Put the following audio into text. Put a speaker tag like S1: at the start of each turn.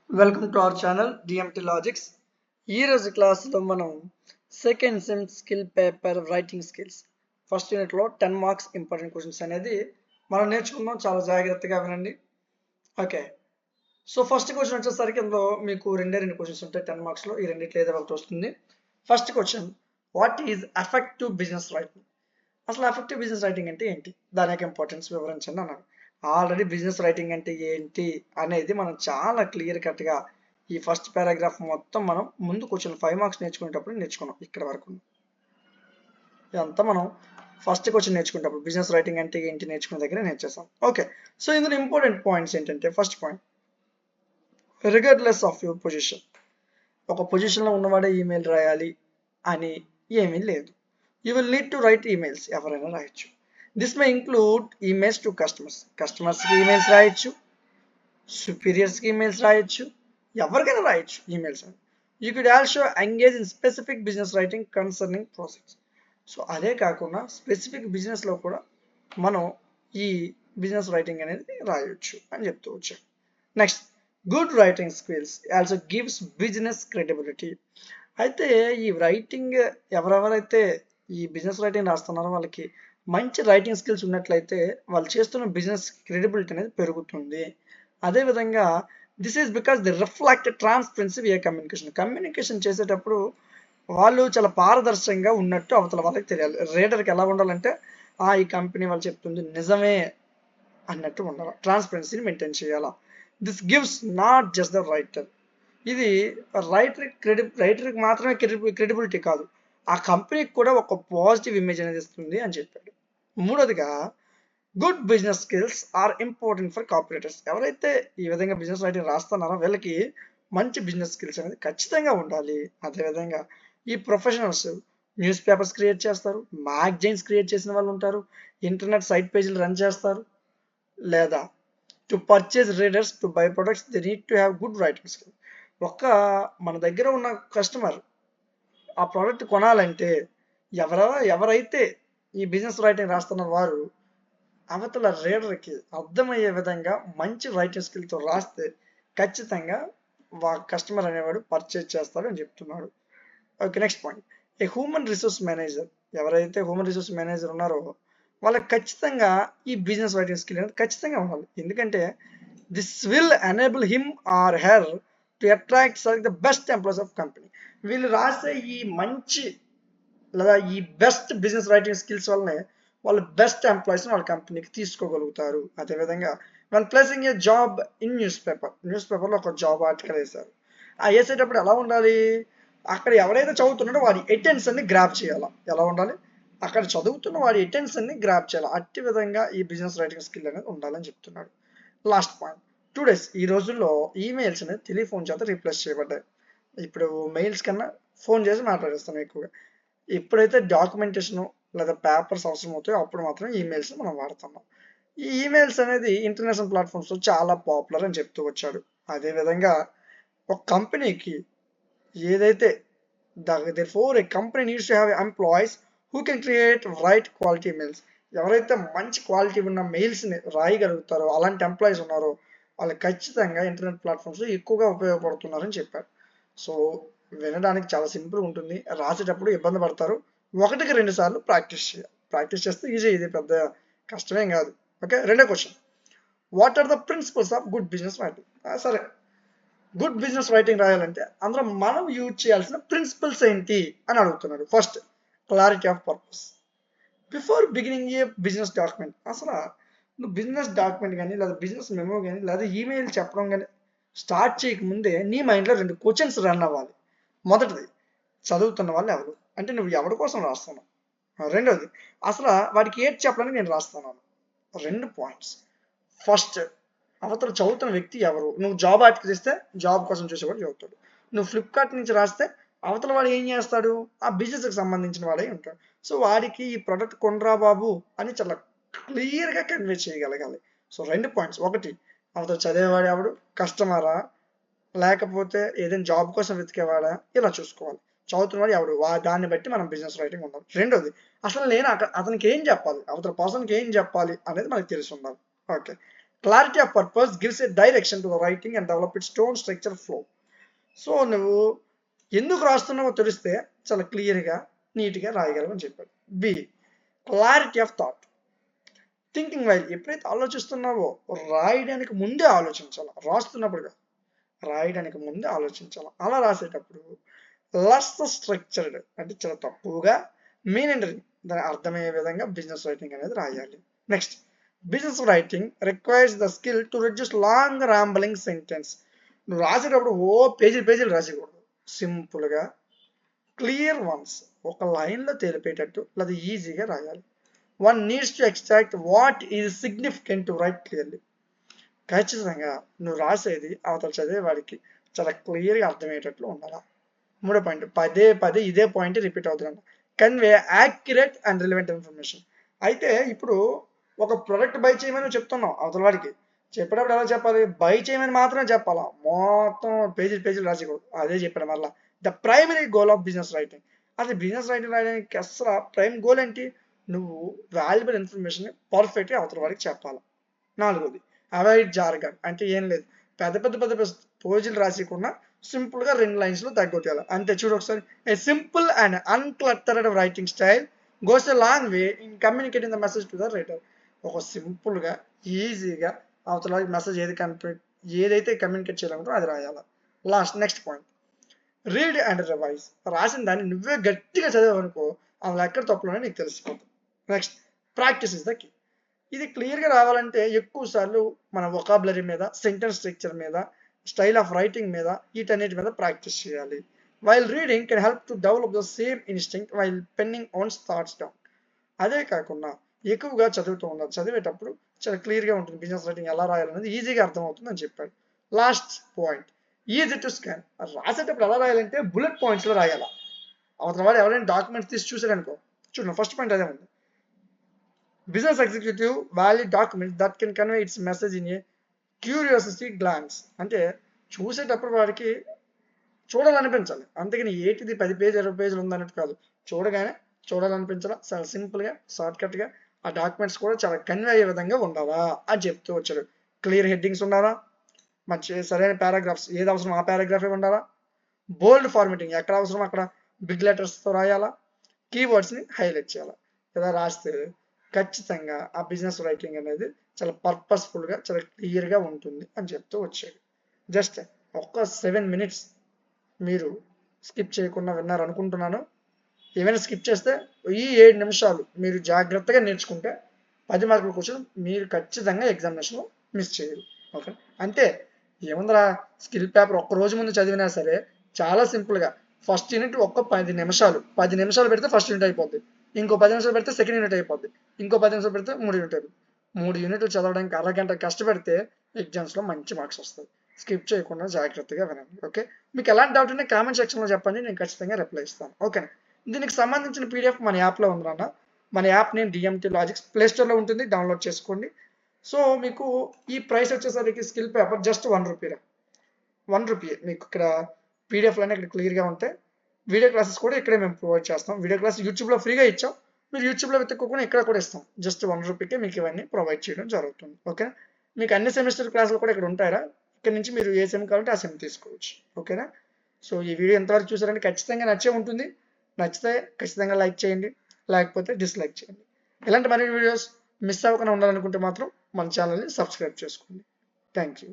S1: Welcome to our channel DMT Logics. ఈ రోజు క్లాస్లో మనం second sem skill paper writing skills first యూనిట్లో 10 మార్క్స్ ఇంపార్టెంట్ క్వశ్చన్స్ అనేది మనం నేర్చుకుందాం. చాలా జాగ్రత్తగా వినండి. ఓకే, సో ఫస్ట్ క్వశ్చన్ వచ్చేసరికి అందులో మీకు రెండు క్వశ్చన్స్ ఉంటాయి 10 మార్క్స్లో. ఈ రెండిట్లో ఏదో ఒకటి వస్తుంది. First question, what is effective business writing? అసలు ఎఫెక్టివ్ బిజినెస్ రైటింగ్ అంటే ఏంటి, దాని యొక్క ఇంపార్టెన్స్ వివరించండి అన్నారు. ఆల్రెడీ బిజినెస్ రైటింగ్ అంటే ఏంటి అనేది మనం చాలా క్లియర్ కట్గా ఈ ఫస్ట్ పారాగ్రాఫ్ మొత్తం మనం ముందు క్వశ్చన్ 5 మార్క్స్ నేర్చుకునేటప్పుడు నేర్చుకున్నాం. ఇక్కడ వరకు ఇదంతా మనం ఫస్ట్ క్వశ్చన్ నేర్చుకునేటప్పుడు బిజినెస్ రైటింగ్ అంటే ఏంటి నేర్చుకునే దగ్గర నేర్చేసాం. ఓకే, సో ఇందులో ఇంపార్టెంట్ పాయింట్స్ ఏంటంటే, first point, regardless of your position. ఒక పొజిషన్లో ఉన్నవాడే ఈమెయిల్ రాయాలి అని ఏమీ లేదు. You will need to write emails. ఎవరైనా రాయొచ్చు. This may include emails to customers. కస్టమర్స్కి ఈమెయిల్స్ రాయొచ్చు, సుపీరియర్స్కి ఈమెయిల్స్ రాయొచ్చు, ఎవరికైనా రాయొచ్చు emails. You could also engage in specific business writing concerning process. So అదే కాకుండా స్పెసిఫిక్ బిజినెస్లో కూడా మనం ఈ బిజినెస్ రైటింగ్ అనేది రాయొచ్చు అని చెప్తూ వచ్చాం. Next, good writing skills also gives business credibility. అయితే ఈ రైటింగ్ ఎవరెవరైతే ఈ బిజినెస్ రైటింగ్ రాస్తున్నారో వాళ్ళకి మంచి రైటింగ్ స్కిల్స్ ఉన్నట్లయితే వాళ్ళు చేస్తున్న బిజినెస్ క్రెడిబిలిటీ అనేది పెరుగుతుంది. అదేవిధంగా this is because the reflect transparency via communication. Communication చేసేటప్పుడు వాళ్ళు చాలా పారదర్శకంగా ఉన్నట్టు అవతల వాళ్ళకి తెలియాలి. రీడర్కి ఎలా ఉండాలంటే, ఈ కంపెనీ వాళ్ళు చెప్తుంది నిజమే అన్నట్టు ఉండాలి. ట్రాన్స్పరెన్సీని మెయింటైన్ చేయాలా. This gives not just the writer. ఇది రైటర్కి మాత్రమే క్రెడిబిలిటీ కాదు, ఆ కంపెనీకి కూడా ఒక పాజిటివ్ ఇమేజ్ అనేది ఇస్తుంది అని చెప్పాడు. మూడోదిగా, good business skills are important for corporators. ఎవరైతే ఈ విధంగా బిజినెస్ రైటింగ్ రాస్తున్నారో వీళ్ళకి మంచి బిజినెస్ స్కిల్స్ అనేది ఖచ్చితంగా ఉండాలి. అదేవిధంగా ఈ ప్రొఫెషనల్స్ న్యూస్ పేపర్స్ క్రియేట్ చేస్తారు, మ్యాగజైన్స్ క్రియేట్ చేసిన వాళ్ళు ఉంటారు, ఇంటర్నెట్ సైట్ పేజీలు రన్ చేస్తారు, లేదా to purchase readers to buy products they need to have good writing skill. మన దగ్గర ఉన్న కస్టమర్ ఆ ప్రోడక్ట్ కొనాలంటే ఎవరైతే ఈ బిజినెస్ రైటింగ్ రాస్తున్న వారు అవతల రీడర్కి అర్థమయ్యే విధంగా మంచి రైటింగ్ స్కిల్తో రాస్తే ఖచ్చితంగా కస్టమర్ అనేవాడు పర్చేజ్ చేస్తాడు అని చెప్తున్నాడు. Okay, next point, a human resource manager. ఎవరైతే హ్యూమన్ రిసోర్స్ మేనేజర్ ఉన్నారో వాళ్ళకి ఖచ్చితంగా ఈ బిజినెస్ రైటింగ్ స్కిల్ అనేది ఖచ్చితంగా ఉండాలి. ఎందుకంటే this will enable him or her to attract the best employees of company. వీళ్ళు రాసే ఈ మంచి లేదా ఈ బెస్ట్ బిజినెస్ రైటింగ్ స్కిల్స్ వల్లనే వాళ్ళు బెస్ట్ ఎంప్లాయీస్ని వాళ్ళ కంపెనీకి తీసుకోగలుగుతారు. అదేవిధంగా వాళ్ళు placing A job in news పేపర్లో ఒక జాబ్ ఆర్టికల్ వేశారు. ఆ వేసేటప్పుడు ఎలా ఉండాలి, అక్కడ ఎవరైతే చదువుతున్నాడో వాడి అటెన్షన్ని గ్రాప్ చేయాలా. ఎలా ఉండాలి, అక్కడ చదువుతున్న వాడి అటెన్షన్ని గ్రాప్ చేయాలి. అట్టి విధంగా ఈ బిజినెస్ రైటింగ్ స్కిల్ అనేది ఉండాలని చెప్తున్నాడు. లాస్ట్ పాయింట్, టుడేస్ ఈ రోజుల్లో ఈమెయిల్స్ అనేది టెలిఫోన్ చేత రీప్లేస్ చేయబడ్డాయి. ఇప్పుడు మెయిల్స్ కన్నా ఫోన్ చేసి మాట్లాడేస్తాం ఎక్కువగా. ఎప్పుడైతే డాక్యుమెంటేషన్ లేదా పేపర్స్ అవసరం అవుతాయో అప్పుడు మాత్రం ఈమెయిల్స్ మనం వాడుతున్నాం. ఈ ఈమెయిల్స్ అనేది ఇంటర్నేషనల్ ప్లాట్ఫామ్స్లో చాలా పాపులర్ అని చెప్తూ వచ్చాడు. అదేవిధంగా ఒక కంపెనీకి ఏదైతే therefore a company needs to have employees who can create right quality mails. ఎవరైతే మంచి క్వాలిటీ ఉన్న మెయిల్స్ని రాయగలుగుతారో అలాంటి ఎంప్లాయీస్ ఉన్నారో వాళ్ళు ఖచ్చితంగా ఇంటర్నెట్ ప్లాట్ఫామ్స్లో ఎక్కువగా ఉపయోగపడుతున్నారని చెప్పారు. సో వినడానికి చాలా సింపుల్ ఉంటుంది, రాసేటప్పుడు ఇబ్బంది పడతారు. 1-2 సార్లు ప్రాక్టీస్ చేస్తే ఈజీ, ఇది పెద్ద కష్టమేం కాదు. ఓకే, రెండో question, what are the principles of good business writing? సరే, గుడ్ బిజినెస్ రైటింగ్ రాయాలంటే అందులో మనం యూజ్ చేయాల్సిన ప్రిన్సిపల్స్ ఏంటి అని అడుగుతున్నాడు. First, clarity of purpose before beginning a business document. అసలు నువ్వు బిజినెస్ డాక్యుమెంట్ కానీ లేదా బిజినెస్ మెమో కానీ లేదా ఈమెయిల్ చెప్పడం కానీ స్టార్ట్ చేయకముందే నీ మైండ్లో 2 క్వశ్చన్స్ రన్ అవ్వాలి. మొదటిది, చదువుతున్న వాళ్ళు ఎవరు, అంటే నువ్వు ఎవరి కోసం రాస్తున్నావు. రెండోది, అసలు వాడికి ఏది చెప్పడానికి నేను రాస్తున్నాను. 2 పాయింట్స్. ఫస్ట్, అవతల చదువుతున్న వ్యక్తి ఎవరు. నువ్వు జాబ్ ఆర్టికల్ ఇస్తే జాబ్ కోసం చూసేవాడు చదువుతాడు. నువ్వు ఫ్లిప్కార్ట్ నుంచి రాస్తే అవతల వాడు ఏం చేస్తాడు, ఆ బిజినెస్కి సంబంధించిన వాడే ఉంటాడు. సో వాడికి ఈ ప్రోడక్ట్ కొనరా బాబు అని చాలా క్లియర్గా కన్వే చేయగలగాలి. సో 2 పాయింట్స్, ఒకటి అవతల చదివేవాడు ఎవడు, కస్టమరా లేకపోతే ఏదైనా జాబ్ కోసం వెతికేవాడా, ఇలా చూసుకోవాలి. చదువుతున్నవాడు ఎవడు, దాన్ని బట్టి మనం బిజినెస్ రైటింగ్ ఉండాలి. రెండోది, అసలు నేను అతనికి ఏం చెప్పాలి, అవతల పర్సన్కి ఏం చెప్పాలి అనేది మనకు తెలిసి ఉండాలి. Okay, clarity of purpose gives a direction to the writing and develop it stone structure flow. So నువ్వు ఎందుకు రాస్తున్నావో తెలిస్తే చాలా క్లియర్గా నీట్గా రాయగలవని చెప్పాడు. B, clarity of thought. Thinking while, ఎప్పుడైతే ఆలోచిస్తున్నావో రాయడానికి ముందే ఆలోచించాలి, రాస్తున్నప్పుడు కాదు, రాయడానికి ముందే ఆలోచించాలి. అలా రాసేటప్పుడు లెస్ స్ట్రక్చర్డ్ అంటే చాలా తక్కువగా, మీనింగ్ దాని అర్థమయ్యే విధంగా బిజినెస్ రైటింగ్ అనేది రాయాలి. Next, business writing requires the skill to reduce long rambling sentence. నువ్వు రాసేటప్పుడు పేజీలు రాసేయకూడదు, సింపుల్గా క్లియర్ వన్స్ ఒక లైన్లో తెలిపేటట్టు లేదా ఈజీగా రాయాలి. One needs to extract what is significant to right clearly. ఖచ్చితంగా నువ్వు రాసేది అవతల చదివే వాడికి చాలా క్లియర్గా అర్థమయ్యేటట్లు ఉండాలి. మూడో పాయింట్, పదే ఇదే పాయింట్ రిపీట్ అవుతుంది. Convey accurate and relevant information. అయితే ఇప్పుడు ఒక ప్రొడక్ట్ బై చేయమని చెప్తున్నావు అవతల వాడికి, చెప్పేటప్పుడు ఎలా చెప్పాలి? బై చేయమని మాత్రమే చెప్పాలా, మొత్తం పేజీలు రాసేయకూడదు. అదే చెప్పాడు మళ్ళీ the primary goal of business writing. అది బిజినెస్ రైటింగ్ రాయడానికి అసలు ప్రైమ్ గోల్ ఏంటి? నువ్వు వాల్యుబుల్ ఇన్ఫర్మేషన్ పర్ఫెక్ట్గా అవతల వాడికి చెప్పాలి. నాలుగోది, అవాయిడ్ జార్గన్. అంటే ఏం లేదు, పెద్ద పేజీలు రాసేయకుండా సింపుల్గా 2 లైన్స్లో తగ్గొట్టాలి అంతే. చూడు ఒకసారి, a simple and uncluttered writing style goes a long way in communicating the message to the writer. ఒక సింపుల్గా ఈజీగా అవతల మెసేజ్ ఏదైతే కమ్యూనికేట్ చేయాలనుకుంటో అది రాయాలి. Next point, read and revise. రాసిన దాన్ని నువ్వే గట్టిగా చదివావనుకో అలా ఎక్కడ తప్పులోనే నీకు తెలిసిపోతుంది. Next, practice is the key. ఇది క్లియర్గా రావాలంటే ఎక్కువ సార్లు మన వొకాబులరీ మీద, సెంటెన్స్ స్ట్రక్చర్ మీద, స్టైల్ ఆఫ్ రైటింగ్ మీద, వీటన్నిటి మీద ప్రాక్టీస్ చేయాలి. While reading can help to develop the same instinct while penning one's thoughts down. అదే కాకుండా ఎక్కువగా చదువుతూ ఉండాలి, చదివేటప్పుడు చాలా క్లియర్గా ఉంటుంది బిజినెస్ రైటింగ్ ఎలా రాయాలనేది ఈజీగా అర్థమవుతుంది అని చెప్పాడు. Last point, easy to scan. రాసేటప్పుడు ఎలా రాయాలంటే బుల్లెట్ పాయింట్స్లో రాయాలా. అవతల వాడు ఎవరైనా డాక్యుమెంట్స్ తీసి చూసాడనుకో, చూడండి ఫస్ట్ పాయింట్ అదే ఉంది, business executive value document that can convey it's message in a curiosity glance. అంటే చూసేటప్పుడు వాడికి చూడాలనిపించాలి, అంతేగాని ఏటిది 10 పేజీలు 20 పేజీలు ఉందన్నట్టు కాదు, చూడగానే చూడాలనిపించాలా, చాలా సింపుల్గా షార్ట్కట్గా ఆ డాక్యుమెంట్స్ కూడా చాలా కన్వే అయ్యే విధంగా ఉండాలా అని చెప్తూ వచ్చాడు. క్లియర్ హెడ్డింగ్స్ ఉండాలా, మంచి సరైన పారాగ్రాఫ్స్ ఏది అవసరం ఆ పారాగ్రాఫే ఉండాలా, బోల్డ్ ఫార్మేటింగ్ ఎక్కడ అవసరం అక్కడ బిగ్ లెటర్స్తో రాయాలా, కీవర్డ్స్ని హైలైట్ చేయాలా. ఇలా రాస్తే ఖచ్చితంగా ఆ బిజినెస్ రైటింగ్ అనేది చాలా పర్పస్ఫుల్గా చాలా క్లియర్గా ఉంటుంది అని చెప్తూ వచ్చాడు. జస్ట్ ఒక్క 7 minutes మీరు స్కిప్ చేయకుండా విన్నారు అనుకుంటున్నాను. ఏమైనా స్కిప్ చేస్తే ఈ 7 నిమిషాలు మీరు జాగ్రత్తగా నేర్చుకుంటే 10 మార్కుల క్వశ్చన్ మీరు ఖచ్చితంగా ఎగ్జామినేషన్లో మిస్ చేయరు. ఓకే, అంతే. ఏముందిరా, స్కిల్ పేపర్ ఒక్క రోజు ముందు చదివినా సరే చాలా సింపుల్గా ఫస్ట్ యూనిట్ ఒక్క 10 నిమిషాలు పెడితే ఫస్ట్ యూనిట్ అయిపోద్ది, ఇంకో 10 నిమిషాలు పెడితే సెకండ్ యూనిట్ అయిపోద్ది, ఇంకో 10 నిమిషాలు పెడితే 3 యూనిట్ అయిపోద్ది. 3 యూనిట్లు చదవడానికి అరగంట కష్టపడితే ఎగ్జామ్స్లో మంచి మార్క్స్ వస్తాయి. స్కిప్ చేయకుండా జాగ్రత్తగా వినండి. ఓకే, మీకు ఎలాంటి డౌట్ ఉంటే కామెంట్ సెక్షన్లో చెప్పండి, నేను ఖచ్చితంగా రిప్లై ఇస్తాను. ఓకేనా, దీనికి సంబంధించిన పీడిఎఫ్ మన యాప్లో ఉందన్న. మన యాప్ నేమ్ డిఎంటీ లాజిక్స్, ప్లేస్టోర్లో ఉంటుంది, డౌన్లోడ్ చేసుకోండి. సో మీకు ఈ ప్రైస్ వచ్చేసరికి skill paper just 1 rupee, 1 rupee. మీకు ఇక్కడ పీడిఎఫ్లోనే ఇక్కడ క్లియర్గా ఉంటాయి. వీడియో క్లాసెస్ కూడా ఇక్కడే మేము ప్రొవైడ్ చేస్తాం. వీడియో క్లాస్ యూట్యూబ్లో ఫ్రీగా ఇచ్చాం, మీరు యూట్యూబ్లో వెతుక్కోకుండా ఇక్కడ కూడా ఇస్తాం. జస్ట్ 1 రూపీకే మీకు ఇవన్నీ ప్రొవైడ్ చేయడం జరుగుతుంది. ఓకే, మీకు అన్ని సెమిస్టర్ క్లాసులు కూడా ఇక్కడ ఉంటారా, ఇక్కడ నుంచి మీరు ఏ సెమ్ కావాలంటే ఆ సెమ్ తీసుకోవచ్చు. ఓకేనా, సో ఈ వీడియో ఎంతవరకు చూసారంటే ఖచ్చితంగా నచ్చే ఉంటుంది. నచ్చితే ఖచ్చితంగా లైక్ చేయండి, లేకపోతే డిస్లైక్ చేయండి. ఇలాంటి మరిన్ని వీడియోస్ మిస్ అవ్వకుండా ఉండాలనుకుంటే మాత్రం మన ఛానల్ని సబ్స్క్రైబ్ చేసుకోండి. Thank you.